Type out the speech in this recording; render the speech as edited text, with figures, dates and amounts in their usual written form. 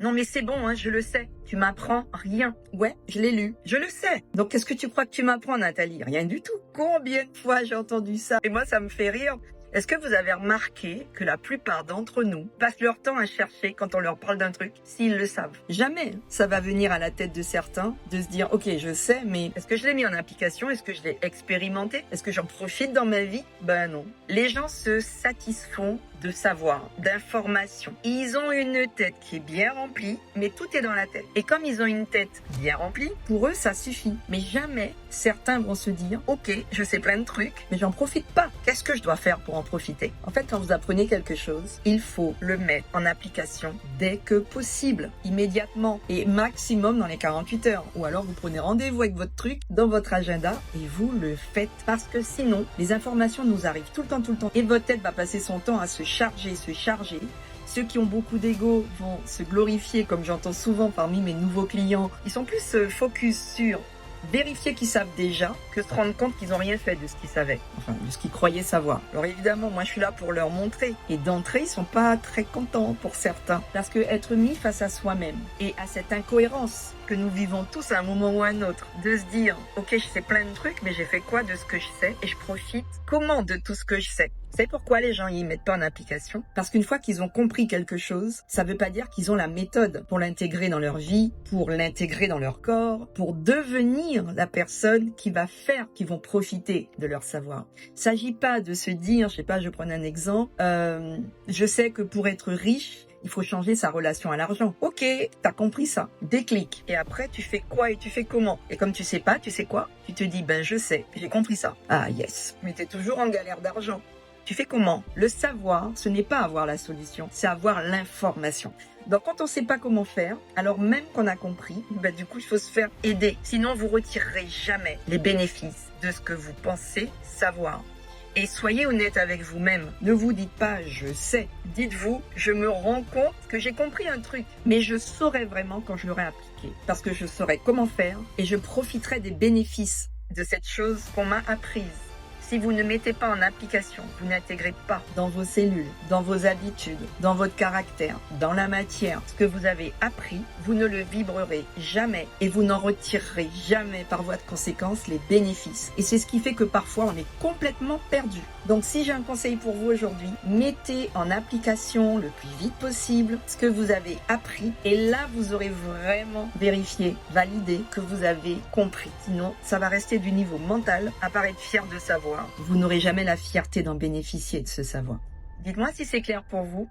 Non mais c'est bon, hein, je le sais. Tu m'apprends rien. Ouais, je l'ai lu. Je le sais. Donc qu'est-ce que tu crois que tu m'apprends, Nathalie? Rien du tout. Combien de fois j'ai entendu ça? Et moi, ça me fait rire. Est-ce que vous avez remarqué que la plupart d'entre nous passent leur temps à chercher quand on leur parle d'un truc, s'ils le savent? Jamais ça va venir à la tête de certains de se dire « Ok, je sais, mais est-ce que je l'ai mis en application? Est-ce que je l'ai expérimenté? Est-ce que j'en profite dans ma vie ?» Ben non. Les gens se satisfont de savoir, d'informations. Ils ont une tête qui est bien remplie, mais tout est dans la tête. Et comme ils ont une tête bien remplie, pour eux, ça suffit. Mais jamais certains vont se dire « Ok, je sais plein de trucs, mais j'en profite pas. Qu'est-ce que je dois faire pour en profiter ?» En fait, quand vous apprenez quelque chose, il faut le mettre en application dès que possible, immédiatement, et maximum dans les 48 heures. Ou alors, vous prenez rendez-vous avec votre truc dans votre agenda et vous le faites. Parce que sinon, les informations nous arrivent tout le temps. Et votre tête va passer son temps à se charger. Ceux qui ont beaucoup d'ego vont se glorifier, comme j'entends souvent parmi mes nouveaux clients. Ils sont plus focus sur vérifier qu'ils savent déjà que se rendre compte qu'ils n'ont rien fait de ce qu'ils savaient, enfin de ce qu'ils croyaient savoir. Alors évidemment, moi je suis là pour leur montrer. Et d'entrée, ils sont pas très contents pour certains. Parce que être mis face à soi-même et à cette incohérence que nous vivons tous à un moment ou à un autre, de se dire « Ok, je sais plein de trucs, mais j'ai fait quoi de ce que je sais et je profite comment de tout ce que je sais ?» C'est pourquoi les gens y mettent pas en application. Parce qu'une fois qu'ils ont compris quelque chose, ça veut pas dire qu'ils ont la méthode pour l'intégrer dans leur vie, pour l'intégrer dans leur corps, pour devenir la personne qui va faire, qui vont profiter de leur savoir. Il s'agit pas de se dire, je sais pas, je prends un exemple, je sais que pour être riche, il faut changer sa relation à l'argent. Ok, t'as compris ça. Déclic. Et après, tu fais quoi et tu fais comment? Et comme tu sais pas, tu sais quoi? Tu te dis, ben je sais, j'ai compris ça. Ah yes. Mais t'es toujours en galère d'argent. Tu fais comment? Le savoir, ce n'est pas avoir la solution, c'est avoir l'information. Donc quand on ne sait pas comment faire, alors même qu'on a compris, ben du coup il faut se faire aider. Sinon vous retirerez jamais les bénéfices de ce que vous pensez savoir. Et soyez honnête avec vous-même. Ne vous dites pas « je sais ». Dites-vous « je me rends compte que j'ai compris un truc, mais je saurai vraiment quand je l'aurai appliqué. Parce que je saurai comment faire et je profiterai des bénéfices de cette chose qu'on m'a apprise. » Si vous ne mettez pas en application, vous n'intégrez pas dans vos cellules, dans vos habitudes, dans votre caractère, dans la matière, ce que vous avez appris, vous ne le vibrerez jamais et vous n'en retirerez jamais par voie de conséquence les bénéfices. Et c'est ce qui fait que parfois on est complètement perdu. Donc si j'ai un conseil pour vous aujourd'hui, mettez en application le plus vite possible ce que vous avez appris et là vous aurez vraiment vérifié, validé que vous avez compris. Sinon, ça va rester du niveau mental à paraître fier de savoir. Vous n'aurez jamais la fierté d'en bénéficier de ce savoir. Dites-moi si c'est clair pour vous.